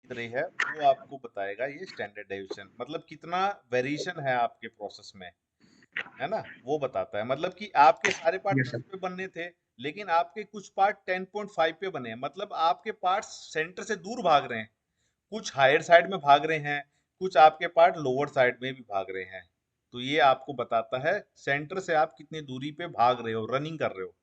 तरह है वो आपको बताएगा ये स्टैंडर्ड डेविएशन, मतलब कितना वेरिएशन है आपके प्रोसेस में, है ना, वो बताता है। मतलब कि आपके सारे पार्ट यस 10 सर। पे बनने थे, लेकिन आपके कुछ पार्ट 10.5 पे बने हैं, मतलब आपके पार्ट्स सेंटर से दूर भाग रहे हैं, कुछ हायर साइड में भाग रहे हैं, कुछ आपके पार्ट लोअर साइड में भी भाग रहे हैं। तो ये आपको बताता है सेंटर से आप कितनी दूरी पे भाग रहे हो, रनिंग कर रहे हो।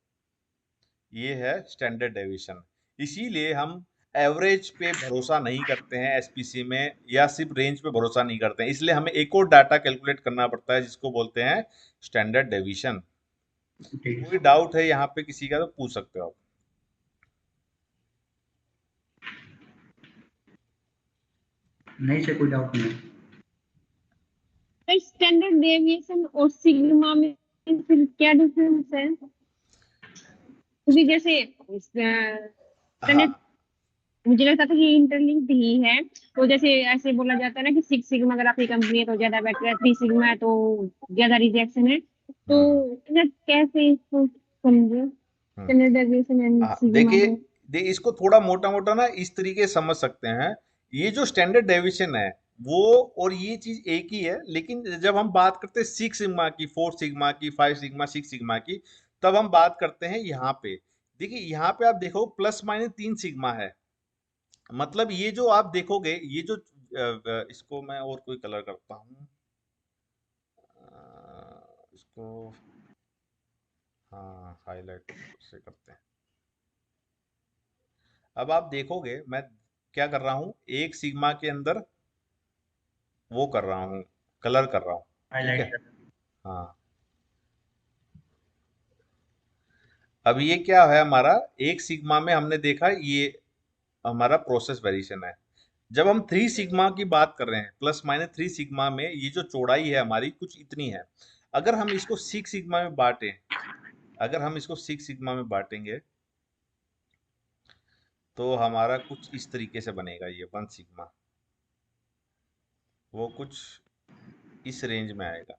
ये है स्टैंडर्ड डेविएशन। इसीलिए हम एवरेज पे भरोसा नहीं करते हैं एसपीसी में, या सिर्फ रेंज पे भरोसा नहीं करते हैं, इसलिए हमें एक और डाटा कैलकुलेट करना पड़ता है जिसको बोलते हैं स्टैंडर्ड डेविएशन। ठीक कोई है। डाउट है यहाँ पे किसी का तो पूछ सकते हो आप। नहीं सर, कोई डाउट नहीं है। स्टैंडर्ड डेविएशन और सिग्मा में फिर क्या डिफरेंस है? क्योंकि जैसे स्टैंडर्ड, हाँ मुझे लगता था कि इंटरलिंक्ड ही है। तो जैसे ऐसे बोला जाता है ना कि 6 सिग्मा अगर आपकी कंपनी है तो ज्यादा बेटर है, 3 सिग्मा है तो ज्यादा रिजेक्शन है। तो हम्म मतलब कैसे इसको समझे, हम्म स्टैंडर्ड डेविएशन एंड हाँ, सिग्मा देखिए, को? इसको थोड़ा मोटा मोटा ना इस तरीके से समझ सकते हैं। ये जो स्टैंडर्ड डेविएशन है वो और ये चीज एक ही है, लेकिन जब हम बात करते हैं 6 सिग्मा की, 4 सिग्मा की, 5 सिग्मा, 6 सिग्मा की, तब हम बात करते हैं यहाँ पे। देखिए यहाँ पे आप देखो प्लस माइनस 3 सिग्मा है। मतलब ये जो आप देखोगे, ये जो इसको मैं और कोई कलर करता हूँ, इसको, हाँ हाईलाइट से करते हैं। अब आप देखोगे मैं क्या कर रहा हूँ, एक सिग्मा के अंदर वो कर रहा हूँ, कलर कर रहा हूँ, ठीक है। हाईलाइट कर। हाँ, अब ये क्या है हमारा, एक सिग्मा में हमने देखा ये हमारा प्रोसेस वेरिएशन है। जब हम 3 सिग्मा की बात कर रहे हैं, प्लस माइनस 3 सिग्मा में ये जो चौड़ाई है हमारी कुछ इतनी है। अगर हम इसको 6 सिग्मा में बांटें, अगर हम इसको 6 सिग्मा में बांटेंगे तो हमारा कुछ इस तरीके से बनेगा, ये 1 सिग्मा, वो कुछ इस रेंज में आएगा।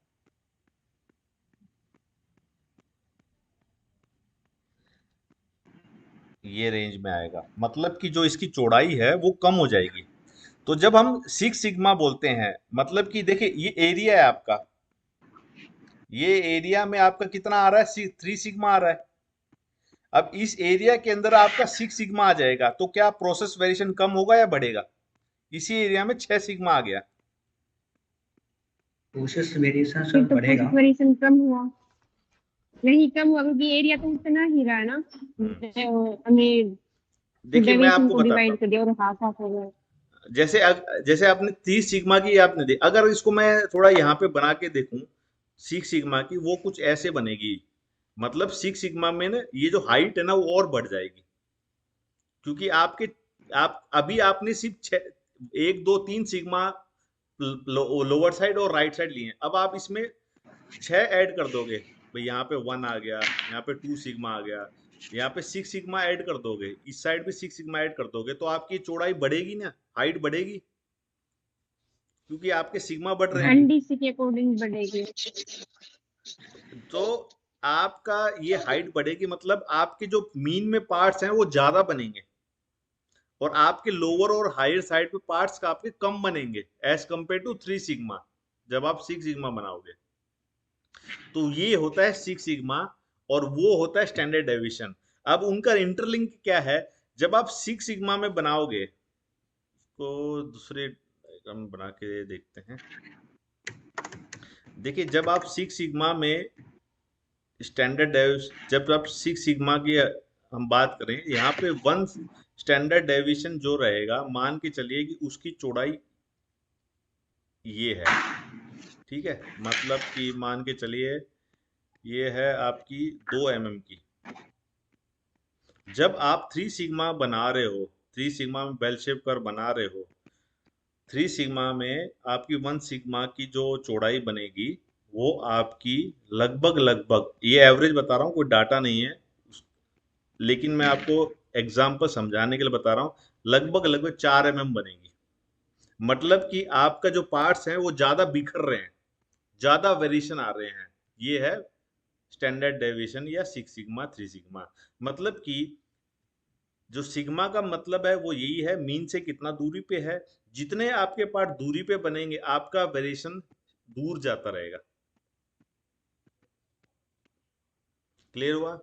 ये रेंज में आएगा, मतलब कि जो इसकी चौड़ाई है वो कम हो जाएगी। तो जब हम 6 सिग्मा बोलते हैं, मतलब कि देखिए ये एरिया है आपका, ये एरिया में आपका कितना आ रहा है, 3 सिग्मा आ रहा है। अब इस एरिया के अंदर आपका 6 सिग्मा आ जाएगा, तो क्या प्रोसेस वेरिएशन कम होगा या बढ़ेगा? इसी एरिया में 6 सिग्मा आ गया। प्रोसेस वेरिएशन फिर सर तो बढ़ेगा। प्रोसेस वेरिएशन कम हुआ? नहीं कम हुआ, क्योंकि एरिया तो उतना ही रहा ना। हम्म हमें देखिए मैं डेविएशन आपको को बताता डिवाइड हूँ, कर दिया और हाफ हाफ हो गया। जैसे आपने 30 सिग्मा की आपने अगर इसको मैं थोड़ा यहाँ पे बना के देखूं 6 सिग्मा की, वो कुछ ऐसे बनेगी। मतलब 6 सिग्मा में ना ये जो हाइट है ना वो और बढ़ जाएगी, क्योंकि आप अभी आपने सिर्फ 1 2 3 सिग्मा लोअर साइड और राइट साइड लिए हैं। अब आप इसमें 6 ऐड कर दोगे, भाई यहाँ पे 1 आ गया, यहाँ पे 2 सिग्मा आ गया, यहाँ पे 6 सिग्मा ऐड कर दोगे, इस साइड भी 6 सिग्मा ऐड कर दोगे, तो आपकी चौड़ाई बढ़ेगी ना, हाइट बढ़ेगी, क्योंकि आपके सिग्मा बढ़ रहे हैं। एनडीसी के अकॉर्डिंग बढ़ेगी। तो आपका ये हाइट बढ़ेगी, मतलब आपके जो मीन में पार्ट्स हैं वो ज्यादा बनेंगे, और आपके लोअर और हायर साइड पे पार्ट्स का आपके कम बनेंगे एज कंपेयर टू 3 सिग्मा, जब आप 6 सिग्मा बनाओगे। तो ये होता है 6 सिग्मा, और वो होता है स्टैंडर्ड डेविएशन। अब उनका इंटरलिंक क्या है, जब आप 6 सिग्मा में बनाओगे, तो दूसरे हम बना के देखते हैं। देखिए जब आप 6 सिग्मा में स्टैंडर्ड जब आप 6 सिग्मा की हम बात करें, यहाँ पे वन स्टैंडर्ड डेविएशन जो रहेगा, मान के चलिए कि उसकी चौड़ाई ये है, ठीक है। मतलब कि मान के चलिए ये है आपकी 2 mm की। जब आप 3 सिग्मा बना रहे हो, 3 सिग्मा में बेल शेप कर बना रहे हो, 3 सिग्मा में आपकी 1 सिग्मा की जो चौड़ाई बनेगी वो आपकी लगभग लगभग, ये एवरेज बता रहा हूँ, कोई डाटा नहीं है, लेकिन मैं आपको एग्जाम्पल समझाने के लिए बता रहा हूँ, लगभग लगभग 4 mm बनेगी। मतलब कि आपका जो पार्ट्स हैं वो ज्यादा बिखर रहे हैं, ज्यादा वेरिएशन आ रहे हैं। ये है स्टैंडर्ड डेविएशन या 6 सिग्मा 3 सिग्मा। मतलब कि जो सिग्मा का मतलब है वो यही है, मीन से कितना दूरी पे है। जितने आपके पार्ट दूरी पे बनेंगे आपका वेरिएशन दूर जाता रहेगा। क्लियर हुआ?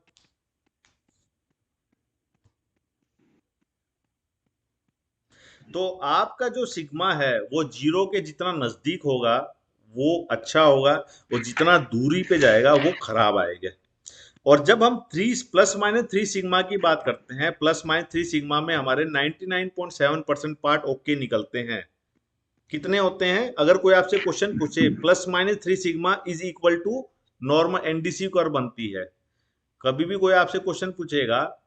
तो आपका जो सिग्मा है वो जीरो के जितना नजदीक होगा वो अच्छा होगा, और जितना दूरी पे जाएगा वो खराब आएगा। और जब हम प्लस माइनस 3 सिग्मा की बात करते हैं, प्लस माइनस 3 सिग्मा में हमारे 99.7% पार्ट ओके निकलते हैं। कितने होते हैं? अगर कोई आपसे क्वेश्चन पूछे plus minus 3 sigma is equal to normal NDC curve बनती है, कभी भी कोई आपसे क्वेश्चन पूछेगा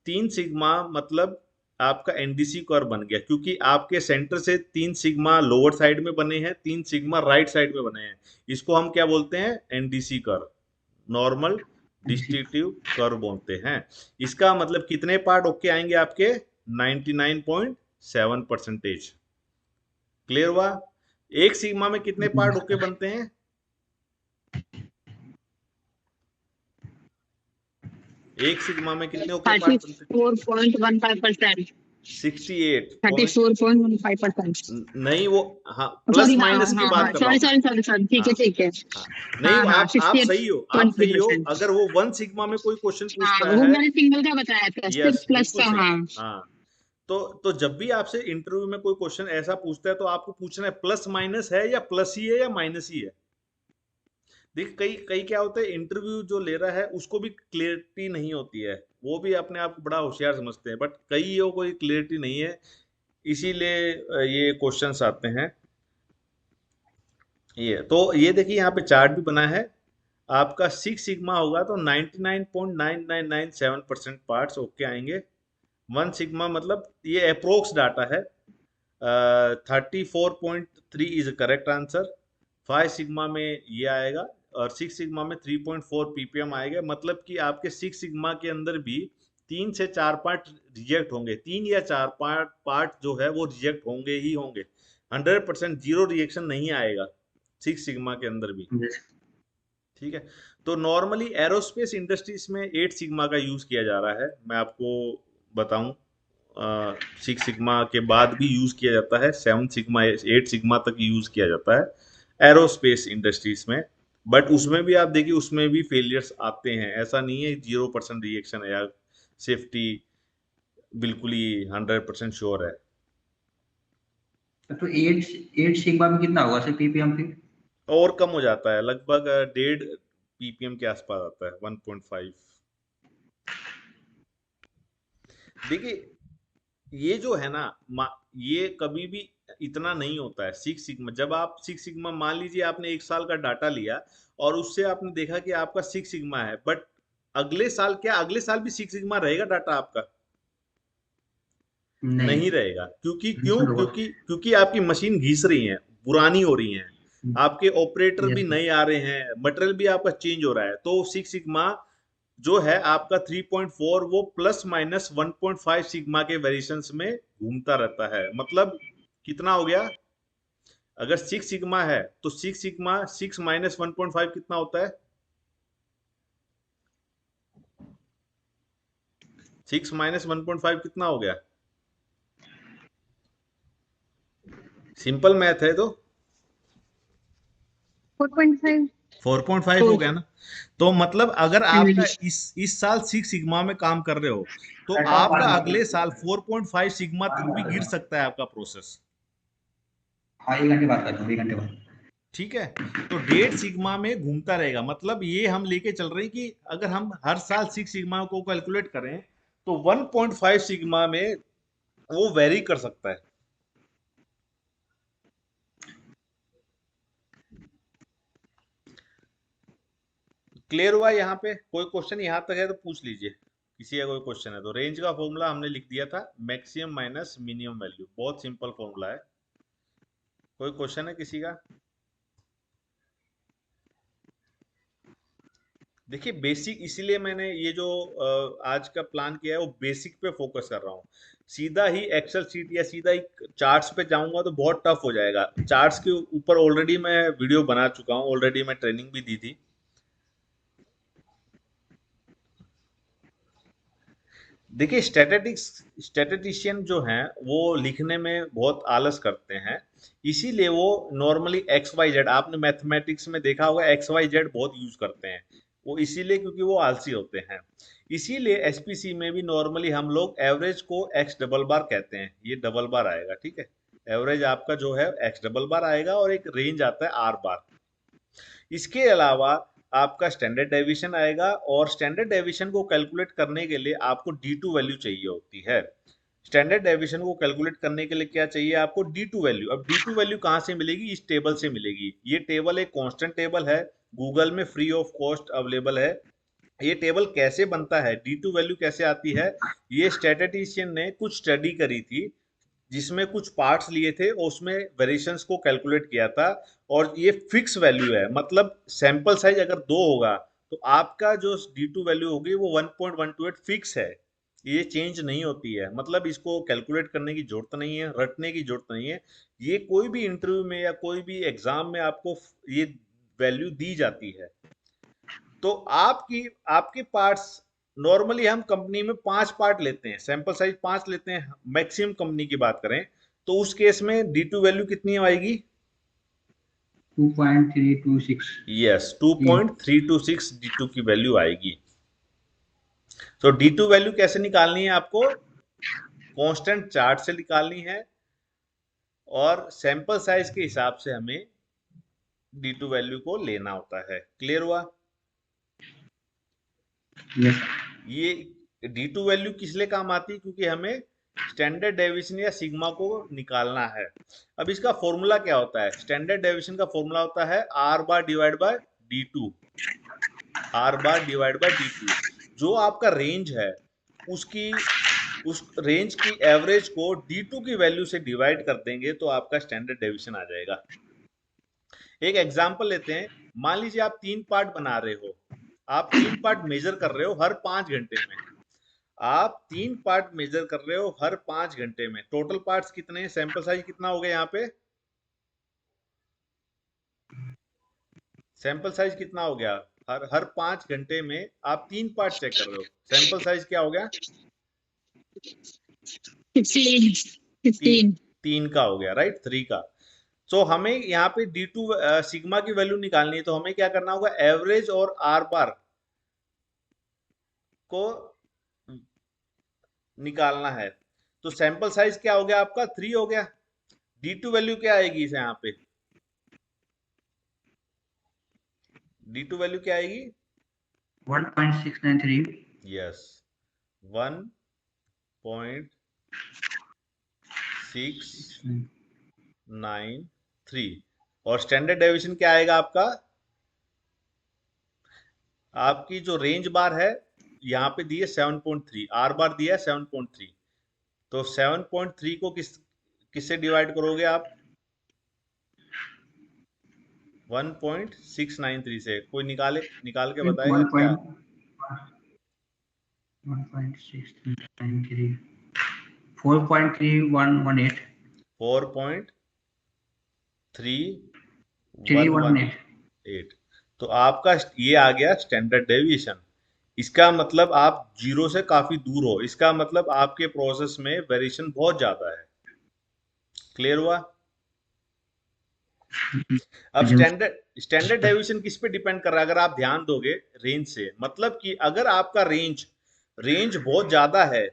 3 सिग्मा मतलब आपका एनडीसी कर्व बन गया, क्योंकि आपके सेंटर से 3 सिग्मा लोअर साइड में बने हैं, 3 सिग्मा राइट साइड में बने हैं। इसको हम क्या बोलते हैं? NDC curve, normal distributive curve बोलते हैं। इसका मतलब कितने पार्ट ओके आएंगे आपके? 99.7%। क्लियर हुआ? एक सिग्मा में कितने पार्ट ओके बनते हैं? एक सिग्मा में कितने ओके पार्ट बनते हैं? 34.15%। 68 34.15%। नहीं, वो हाँ प्लस सॉरी, हाँ माइनस की हाँ बात हाँ, कर रहा सॉरी हूँ मैं। सॉरी सॉरी सॉरी, ठीक है हाँ ठीक है। हाँ, नहीं हाँ हाँ, आप सही हो, आप सही हो। 68.20%। अगर वो 1 सिग्मा में कोई क्वेश्चन हाँ, पूछता वो है, मैंने सिंगल का बताया था, सिर्फ यस प्लस बिल्कुल का। सही। हाँ हाँ, तो जब भी आपसे इंटरव्यू में कोई क्वेश्चन ऐसा पूछता है तो आपको पूछना है प्लस माइनस है या प्लस ही है या माइनस ही है। देखिए कई कई क्या होता है, इंटरव्यू जो ले रहा है उसको भी क्लियरिटी नहीं होती है, वो भी अपने आप को बड़ा होशियार समझते हैं, बट कईयों को क्लियरिटी नहीं है, इसीलिए ये क्वेश्चंस आते हैं। ये तो ये देखिए यहाँ पे चार्ट भी बना है। आपका 6 सिग्मा होगा तो 99.9997% पार्ट्स ओके आएंगे। 1 सिग्मा मतलब ये अप्रोक्स डाटा है। 34.3 इज करेक्ट आंसर। 5 सिग्मा में ये आएगा, और 6 सिग्मा में 3.4 ppm आएगा। मतलब कि आपके 6 सिग्मा के अंदर भी 3 से 4 पार्ट रिजेक्ट होंगे, 3 या 4 पार्ट जो है वो रिजेक्ट होंगे ही होंगे। 100% जीरो रिएक्शन नहीं आएगा 6 सिग्मा के अंदर भी। ठीक है, तो नॉर्मली एरोस्पेस इंडस्ट्रीज में 8 सिग्मा का यूज किया जा रहा है। मैं आपको बताऊं, 6 सिग्मा के बाद भी यूज किया जाता है, 7 सिग्मा 8 सिग्मा तक यूज किया जाता है एरोस्पेस इंडस्ट्रीज में। बट उसमें भी आप देखिए उसमें भी फेलियर्स आते हैं, ऐसा नहीं है 0% रिएक्शन है या सेफ्टी बिल्कुल ही 100% श्योर है। तो 8 सिग्मा में कितना होगा सर पीपीएम फिर? और कम हो जाता है, लगभग 1.5 ppm के आसपास आता है, 1.5। देखिए ये जो है ना, ये कभी भी इतना नहीं होता है 6 सिग्मा। जब आप 6 सिग्मा, मान लीजिए आपने 1 साल का डाटा लिया और उससे आपने देखा कि आपका 6 सिग्मा है, बट अगले साल क्या अगले साल भी 6 सिग्मा रहेगा डाटा आपका? नहीं, नहीं रहेगा। क्योंकि क्यों? रिसेंट होगा। क्योंकि आपकी मशीन घिस रही है, पुरानी हो रही है, आपके ऑपरेटर भी यस सर। नए आ रहे हैं, मटेरियल भी आपका चेंज हो रहा है, तो 6 सिग्मा जो है आपका 3.4 वो प्लस माइनस 1.5 सिग्मा के वेरिएशंस में घूमता रहता है। मतलब कितना हो गया? अगर 6 सिग्मा है तो 6 सिग्मा 6 माइनस 1.5 कितना होता है? 6 माइनस 1.5 कितना हो गया? सिंपल मैथ है तो 4.5। 4.5 हो गया ना। तो मतलब अगर आपका इस साल 6 सिग्मा में काम कर रहे हो तो आपका अगले साल 4.5 सिग्मा तक भी गिर सकता है आपका प्रोसेस। हाँ, 1 घंटे बात करता हूँ, 1 घंटे बाद। ठीक है, तो 1.5 सिग्मा में घूमता रहेगा। मतलब ये हम लेके चल रहे हैं कि अगर हम हर साल 6 सिग्मा को कैलकुलेट करें तो 1.5 सिग्मा में वो वेरी कर सकता है। क्लियर हुआ? यहाँ पे कोई क्वेश्चन यहाँ तक है तो पूछ लीजिए, किसी का कोई क्वेश्चन है तो। रेंज का फॉर्मूला हमने लिख दिया था, मैक्सिमम माइनस मिनिमम वैल्यू, बहुत सिंपल फॉर्मूला है। कोई क्वेश्चन है किसी का? देखिए बेसिक, इसीलिए मैंने ये जो आज का प्लान किया है वो बेसिक पे फोकस कर रहा हूँ। सीधा ही एक्सेल शीट या सीधा ही चार्ट्स पे जाऊंगा तो बहुत टफ हो जाएगा। चार्ट्स के ऊपर ऑलरेडी मैं वीडियो बना चुका हूँ, ऑलरेडी मैं ट्रेनिंग भी दी थी। देखिए स्टैटिस्टिशियन जो हैं वो लिखने में बहुत आलस करते हैं, इसीलिए वो नॉर्मली एक्स वाई जेड, आपने मैथमेटिक्स में देखा होगा एक्स वाई जेड बहुत यूज करते हैं, वो इसीलिए क्योंकि वो आलसी होते हैं। इसीलिए एसपीसी में भी नॉर्मली हम लोग एवरेज को एक्स डबल बार कहते हैं, ये डबल बार आएगा, ठीक है। एवरेज आपका जो है एक्स डबल बार आएगा और एक रेंज आता है आर बार। इसके अलावा आपका स्टैंडर्ड डेविएशन आएगा, और स्टैंडर्ड डेविएशन को कैलकुलेट करने के लिए आपको डी टू वैल्यू चाहिए होती है। स्टैंडर्ड डेविएशन को कैलकुलेट करने के लिए क्या चाहिए आपको, डी टू वैल्यू। अब डी टू वैल्यू कहाँ से मिलेगी, इस टेबल से मिलेगी। ये टेबल एक कांस्टेंट टेबल है, गूगल में फ्री ऑफ कॉस्ट अवेलेबल है। ये टेबल कैसे बनता है, डी टू वैल्यू कैसे आती है, ये स्टैटिस्टिशियन ने कुछ स्टडी करी थी जिसमें कुछ पार्ट्स लिए थे और उसमें वेरिएशंस को कैलकुलेट किया था। और ये फिक्स वैल्यू है, मतलब सैंपल साइज अगर 2 होगा तो आपका जो D2 वैल्यू होगी वो 1.128 फिक्स है, ये चेंज नहीं होती है। मतलब इसको कैलकुलेट करने की जरूरत नहीं है, रटने की जरूरत नहीं है। ये कोई भी इंटरव्यू में या कोई भी एग्जाम में आपको ये वैल्यू दी जाती है। तो आपकी आपके पार्ट्स, नॉर्मली हम कंपनी में 5 पार्ट लेते हैं, सैंपल साइज 5 लेते हैं, मैक्सिमम कंपनी की बात करें तो उस केस में डी टू वैल्यू कितनी आएगी, 2.326। यस 2.326 डी टू की वैल्यू आएगी। तो डी टू वैल्यू कैसे निकालनी है आपको, कांस्टेंट चार्ट से निकालनी है, और सैंपल साइज के हिसाब से हमें डी टू वैल्यू को लेना होता है। क्लियर हुआ। यस ये डी टू वैल्यू किस लिए काम आती है, क्योंकि हमें स्टैंडर्ड डेविएशन या सिग्मा को निकालना है। अब इसका फॉर्मूला क्या होता है, स्टैंडर्ड डेविएशन का फॉर्मूला होता है R bar divide by D two, R bar divide by D two. जो आपका रेंज है उसकी उस रेंज की एवरेज को डी टू की वैल्यू से डिवाइड कर देंगे तो आपका स्टैंडर्ड डेविएशन आ जाएगा। एक एग्जांपल लेते हैं, मान लीजिए आप 3 पार्ट बना रहे हो, आप 3 पार्ट मेजर कर रहे हो हर 5 घंटे में, आप 3 पार्ट मेजर कर रहे हो हर 5 घंटे में, टोटल पार्ट्स कितने हैं, सैंपल साइज कितना हो गया यहाँ पे, सैंपल साइज कितना हो गया, हर हर 5 घंटे में आप 3 पार्ट चेक कर रहे हो, सैंपल साइज क्या हो गया, 15 ती, 15 3 का हो गया, राइट, 3 का। तो हमें यहाँ पे डी टू सिग्मा की वैल्यू निकालनी है, तो हमें क्या करना होगा, एवरेज और आर बार को निकालना है। तो सैंपल साइज क्या हो गया आपका, 3 हो गया। डी टू वैल्यू क्या आएगी इसे यहाँ पे, डी टू वैल्यू क्या आएगी, 1.693। यस 1.693। और स्टैंडर्ड डेविएशन क्या आएगा आपका, आपकी जो रेंज बार है यहाँ पे दी है 7.3, आर बार दिया है 7.3, तो 7.3 को किससे डिवाइड करोगे आप, 1.693 से। कोई निकाल के बताएगा क्या, 1.693, 4.3118। 4.3118। तो आपका ये आ गया स्टैंडर्ड डेविएशन। इसका मतलब आप जीरो से काफी दूर हो, इसका मतलब आपके प्रोसेस में वेरिएशन बहुत ज्यादा है। क्लियर हुआ। अब स्टैंडर्ड डेविएशन किस पे डिपेंड कर रहा है, अगर आप ध्यान दोगे रेंज से, मतलब कि अगर आपका रेंज रेंज बहुत ज्यादा है,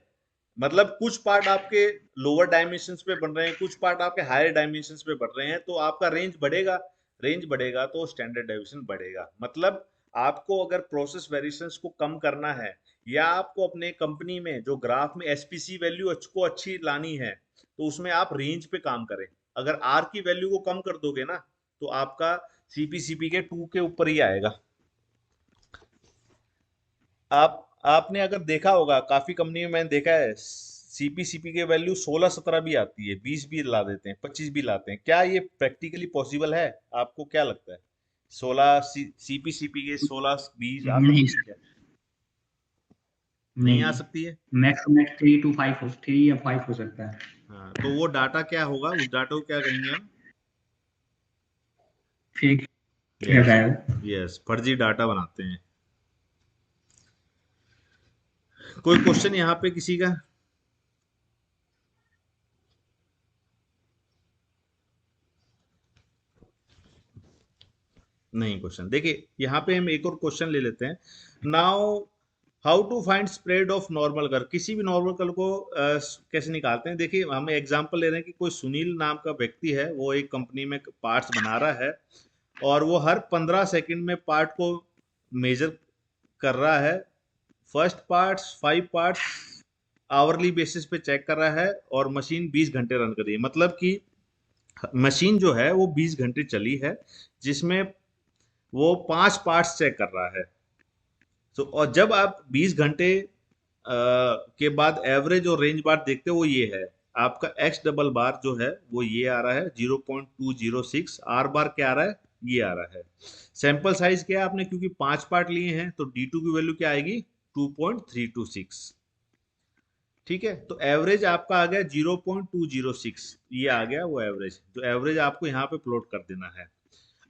मतलब कुछ पार्ट आपके लोअर डायमेंशंस पे बन रहे हैं, कुछ पार्ट आपके हायर डायमेंशंस पे बढ़ रहे हैं, तो आपका रेंज बढ़ेगा, रेंज बढ़ेगा तो स्टैंडर्ड डेविएशन बढ़ेगा। मतलब आपको अगर प्रोसेस वेरिएशंस को कम करना है, या आपको अपने कंपनी में जो ग्राफ में एसपीसी वैल्यू को अच्छी लानी है, तो उसमें आप रेंज पे काम करें। अगर आर की वैल्यू को कम कर दोगे ना, तो आपका सीपीसीपी के 2 के ऊपर ही आएगा। आपने अगर देखा होगा, काफी कंपनी में मैंने देखा है सीपीसीपी के वैल्यू 16-17 भी आती है, 20 भी ला देते हैं, 25 भी लाते हैं। क्या ये प्रैक्टिकली पॉसिबल है, आपको क्या लगता है, 16 सीपीसीपी के 16-20 आ नहीं, सकती है क्या, नहीं आ नहीं, सकती है। मैक्स टू मैक्स 3 to 5 हो, 3 या 5 हो सकता है। हाँ, तो वो डाटा क्या होगा, उस डाटा को क्या कहेंगे हम, फेक यस, रहता है। यस फर्जी डाटा बनाते हैं। कोई क्वेश्चन यहाँ पे किसी का? नहीं क्वेश्चन। देखिए यहाँ पे हम एक और क्वेश्चन ले लेते हैं। Now how to find spread of normal curve. किसी भी नॉर्मल कर्व को कैसे निकालते हैं? देखिए हम एग्जांपल ले रहे हैं कि कोई सुनील नाम का व्यक्ति है, वो एक कंपनी में पार्ट्स बना रहा है और वो हर 15 सेकंड में पार्ट को मेजर कर रहा है। First parts 5 parts hourly basis पे चेक कर रहा है और मशीन 20 घंटे रन कर रही है। मतलब कि मशीन जो है वो 20 घंटे चली है, जिसमें वो 5 पार्ट्स चेक कर रहा है। तो और जब आप 20 घंटे के बाद एवरेज और रेंज बार देखते हो, वो ये है आपका एक्स डबल बार जो है वो ये आ रहा है 0.206। आर बार क्या आ रहा है? ये आ रहा है। सैंपल साइज क्या है? आपने क्योंकि 5 पार्ट लिए हैं तो D2 की वैल्यू क्या आएगी? 2.326। ठीक है, तो एवरेज आपका आ गया 0.206। ये आ गया वो एवरेज, जो एवरेज आपको यहाँ पे प्लॉट कर देना है।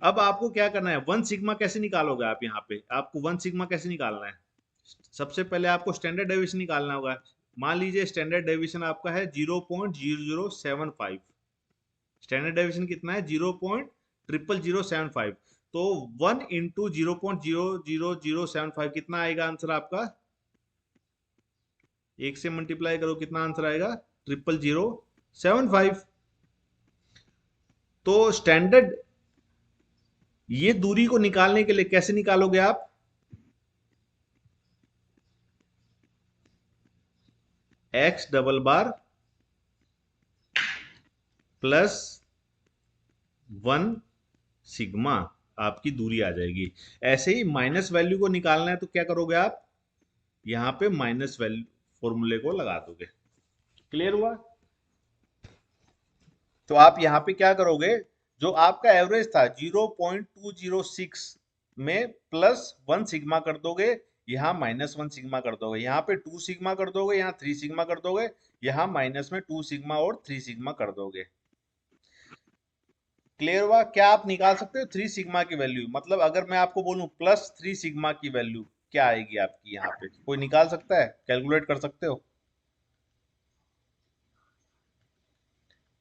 अब आपको क्या करना है? वन सिग्मा कैसे निकालोगे आप? यहाँ पे आपको वन सिग्मा कैसे निकालना है? सबसे पहले आपको स्टैंडर्ड डेविएशन निकालना होगा। मान लीजिए स्टैंडर्ड डेविएशन आपका है 0.0075। स्टैंडर्ड डेविएशन कितना है? 0.00075। तो 1 इंटू 0.00075 कितना आएगा आंसर आपका? एक से मल्टीप्लाई करो, कितना आंसर आएगा? 0.075। तो स्टैंडर्ड ये दूरी को निकालने के लिए कैसे निकालोगे आप? एक्स डबल बार प्लस 1 सिग्मा आपकी दूरी आ जाएगी। ऐसे ही माइनस वैल्यू को निकालना है तो क्या करोगे आप? यहां पे माइनस वैल्यू फॉर्मूले को लगा दोगे। क्लियर हुआ? तो आप यहाँ पे क्या करोगे? जो आपका एवरेज था 0.206 में प्लस 1 सिग्मा कर दोगे, यहाँ माइनस 1 सिग्मा कर दोगे, यहाँ पे 2 सिग्मा कर दोगे, यहाँ 3 सिग्मा कर दोगे, यहाँ माइनस में 2 सिग्मा और 3 सिग्मा कर दोगे। क्लियर हुआ? क्या आप निकाल सकते हो 3 सिग्मा की वैल्यू? मतलब अगर मैं आपको बोलूं प्लस 3 सिग्मा की वैल्यू क्या आएगी आपकी? यहाँ पे कोई निकाल सकता है? कैलकुलेट कर सकते हो?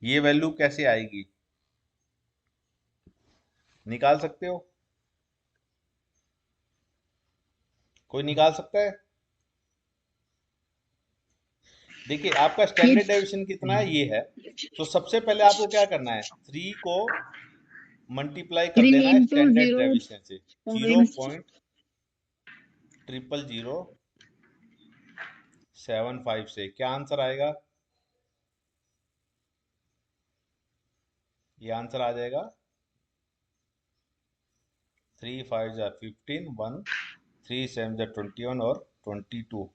ये वैल्यू कैसे आएगी? निकाल सकते हो? कोई निकाल सकता है? देखिए आपका स्टैंडर्ड डेविएशन कितना है? ये है। तो सबसे पहले आपको क्या करना है? 3 को मल्टीप्लाई कर 3 देना है into स्टैंडर्ड 0 डेविएशन से, point 0.00075 से। क्या आंसर आएगा? ये आंसर आ जाएगा 3 5 जा 15, 1 3 7 जा 21 और 22।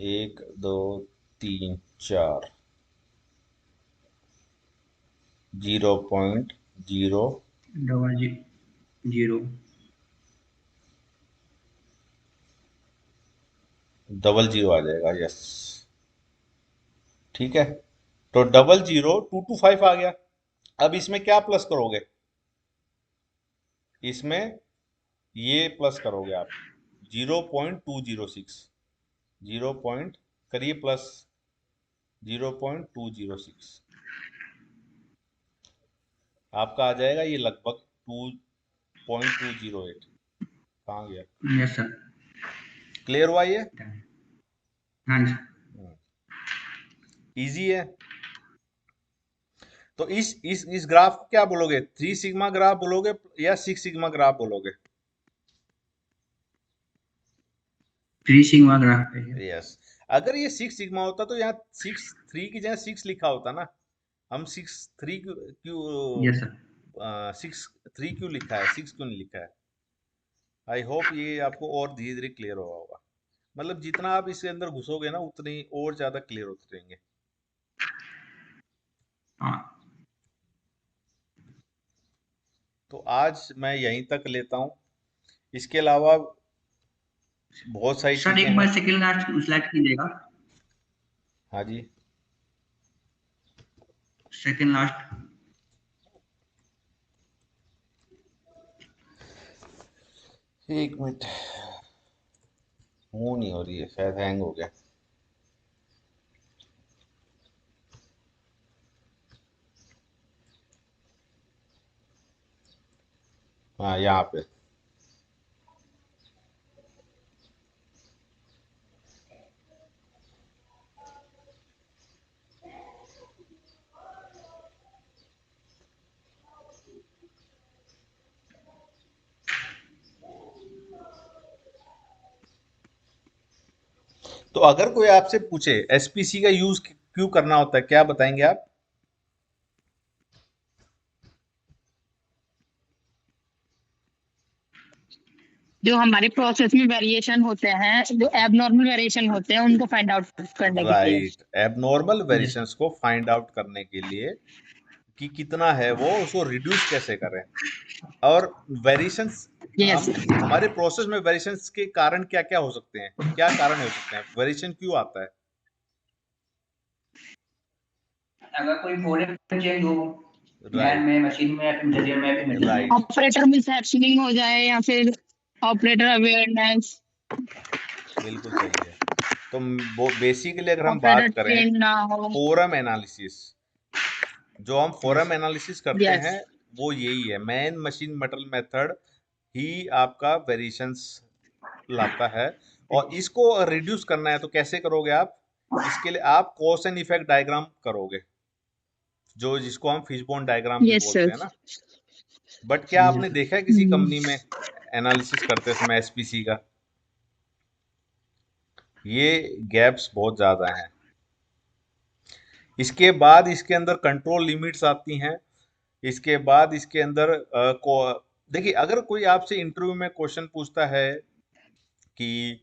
1 2 3 4 0.0 0 डबल जीरो आ जाएगा। यस, ठीक है। तो 0.02225 आ गया। अब इसमें क्या प्लस करोगे? इसमें ये प्लस करोगे आप 0.206। 0 पॉइंट करिए प्लस 0.206 आपका आ जाएगा ये लगभग 2.208। कहाँ गया? Yes sir. क्लियर हुआ ये? हाँ जी। इजी है। तो इस ग्राफ को क्या बोलोगे? 3 सिग्मा ग्राफ बोलोगे या 6 सिग्मा ग्राफ बोलोगे? 3 सिग्मा ग्राफ है। यस। अगर ये 6 सिग्मा होता तो यहाँ 6 3 की जगह 6 लिखा होता ना। हम 6 3 क्यों यस सर। 6 3 क्यों लिखा है? 6 क्यों नहीं लिखा है? आई होप ये आपको और धीरे धीरे क्लियर होगा होगा। मतलब जितना आप इसके अंदर घुसोगे ना उतनी और ज्यादा क्लियर होते रहेंगे। हाँ तो आज मैं यहीं तक लेता हूँ। इसके अलावा बहुत सारी सर, चीजें एक हैं। बार सेकंड लास्ट स्लाइड कीजिएगा। हाँ जी। Second last. एक मिनट, मूव नहीं हो रही है, शायद हैंग हो गया। हाँ, यहाँ पे। तो अगर कोई आपसे पूछे एसपीसी का यूज क्यों करना होता है, क्या बताएंगे आप? जो हमारे प्रोसेस में वेरिएशन होते हैं, जो एबनॉर्मल वेरिएशन होते हैं, उनको फाइंड आउट करने के लिए। राइट, एबनॉर्मल यस वेरिएशंस को फाइंड आउट करने के लिए कि कितना है वो, उसको रिड्यूस कैसे करें। और वेरिएशंस, यस। हम हमारे प्रोसेस में वेरिएशंस के कारण क्या क्या हो सकते हैं, क्या कारण हो सकते हैं, वेरिएशन क्यों आता है? अगर कोई मॉडल चेंज हो मैन राइट, में मशीन में या फिर मटेरियल में या फिर मेटल में। राइट, ऑपरेटर मिसहैपनिंग हो जाए या फिर ऑपरेटर अवेयरनेस, बिल्कुल सही है। तो वो बेसिकली अगर हम ऑपरेटर बात करें ट्रेन ना हो। फोरम एनालिसिस, जो हम यस फोरम एनालिसिस करते यस। हैं वो यही है, मैन मशीन मेटल मेथड ही आपका वेरिएशंस लाता है। और इसको रिड्यूस करना है तो कैसे करोगे आप? इसके लिए आप कॉज एंड इफेक्ट डायग्राम करोगे, जो जिसको हम फिशबोन डायग्राम भी यस बोलते सर। हैं ना। बट क्या आपने यस देखा है किसी कंपनी में एनालिसिस करते समय एसपीसी का? ये गैप्स बहुत ज्यादा हैं। इसके बाद इसके अंदर कंट्रोल लिमिट्स आती हैं। इसके बाद इसके अंदर देखिए, अगर कोई आपसे इंटरव्यू में क्वेश्चन पूछता है कि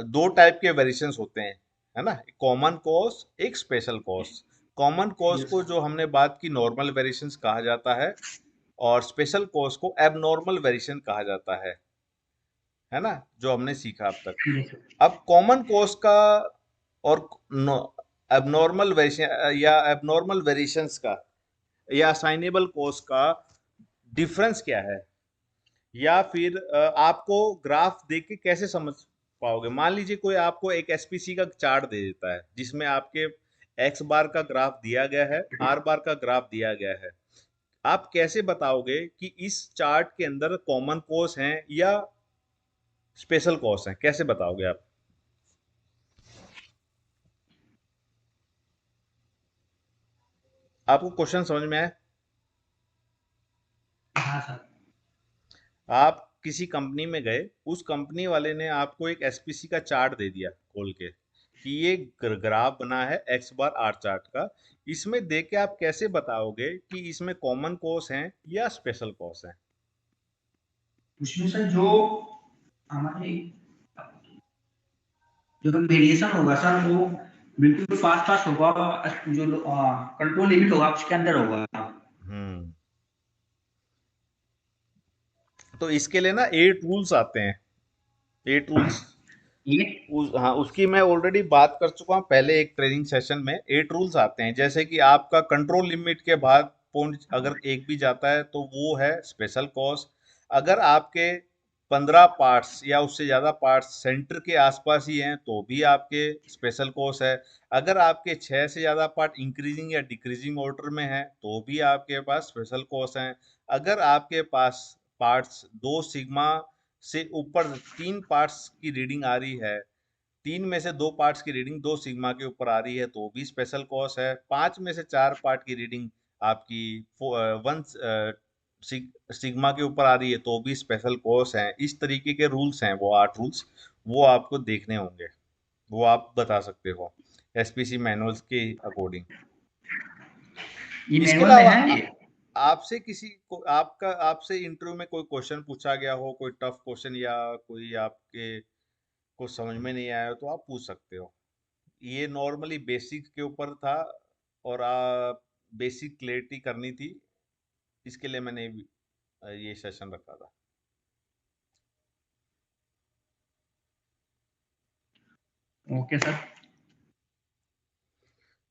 दो टाइप के वेरिएशंस होते हैं, है ना, कॉमन कॉज, एक special cause. Common cause yes को जो हमने बात की नॉर्मल वेरिएशंस कहा जाता है, और स्पेशल कॉज को एबनॉर्मल वेरिएशन कहा जाता है ना, जो हमने सीखा अब तक। यस अब कॉमन कॉज का और एबनॉर्मल वेरिएशन या एबनॉर्मल वेरिएशंस का या असाइनेबल कॉज का डिफरेंस क्या है, या फिर आपको ग्राफ देख के कैसे समझ पाओगे? मान लीजिए कोई आपको एक एसपीसी का चार्ट दे देता है जिसमें आपके एक्स बार का ग्राफ दिया गया है, आर बार का ग्राफ दिया गया है। आप कैसे बताओगे कि इस चार्ट के अंदर कॉमन कॉज हैं या स्पेशल कॉज हैं, कैसे बताओगे आप? आपको क्वेश्चन समझ में आया? हाँ सर। आप किसी कंपनी में गए, उस कंपनी वाले ने आपको एक एसपीसी का चार्ट दे दिया खोल के कि ये ग्राफ बना है एक्स बार आर चार्ट का। इसमें देख के आप कैसे बताओगे कि इसमें कॉमन कॉज हैं या स्पेशल कॉज हैं? उसमें सर जो हमारे जो वेरिएशन होगा सर वो बिल्कुल पास पास होगा, जो कंट्रोल लिमिट होगा उसके अंदर होगा। हम्म। तो इसके लिए ना 8 रूल्स आते हैं, 8 रूल्स। ये हाँ, उसकी मैं ऑलरेडी बात कर चुका हूँ पहले एक ट्रेनिंग सेशन में। 8 रूल्स आते हैं, जैसे कि आपका कंट्रोल लिमिट के बाद पॉइंट अगर एक भी जाता है तो वो है स्पेशल कॉज। अगर आपके 15 पार्ट्स या उससे ज़्यादा पार्ट्स सेंटर के आसपास ही हैं तो भी आपके स्पेशल कॉज है। अगर आपके 6 से ज़्यादा पार्ट इंक्रीजिंग या डिक्रीजिंग ऑर्डर में है तो भी आपके पास स्पेशल कॉज हैं। अगर आपके पास पार्ट्स 2 सिग्मा से ऊपर 3 पार्ट्स की रीडिंग आ रही है, 3 में से 2 पार्ट्स की रीडिंग 2 सिग्मा के ऊपर आ रही है तो भी स्पेशल कॉज है। 5 में से 4 पार्ट की रीडिंग आपकी 1 सिग्मा के ऊपर आ रही है तो भी स्पेशल कॉज है। इस तरीके के रूल्स हैं, वो 8 रूल्स, वो आपको देखने होंगे, वो आप बता सकते हो एसपीसी मैनुअल्स के अकॉर्डिंग। ये इसके मैनुअल में अलावा है ये। आपसे किसी को आपका आपसे इंटरव्यू में कोई क्वेश्चन पूछा गया हो, कोई टफ क्वेश्चन, या कोई आपके कुछ समझ में नहीं आया हो, तो आप पूछ सकते हो। ये नॉर्मली बेसिक के ऊपर था, और बेसिक क्लैरिटी करनी थी, इसके लिए मैंने ये सेशन रखा था। Okay sir.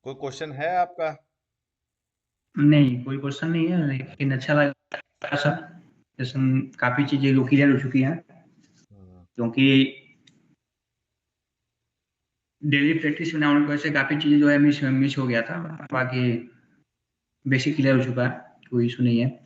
कोई क्वेश्चन है आपका? नहीं कोई क्वेश्चन नहीं है, लेकिन अच्छा लगा सर। जैसे काफी चीजें जो क्लियर हो चुकी हैं, क्योंकि डेली प्रैक्टिस में ना होने की वजह से काफी चीजें जो है मिस हो गया था। बाकी बेसिक क्लियर हो चुका है, कोई इशू नहीं है।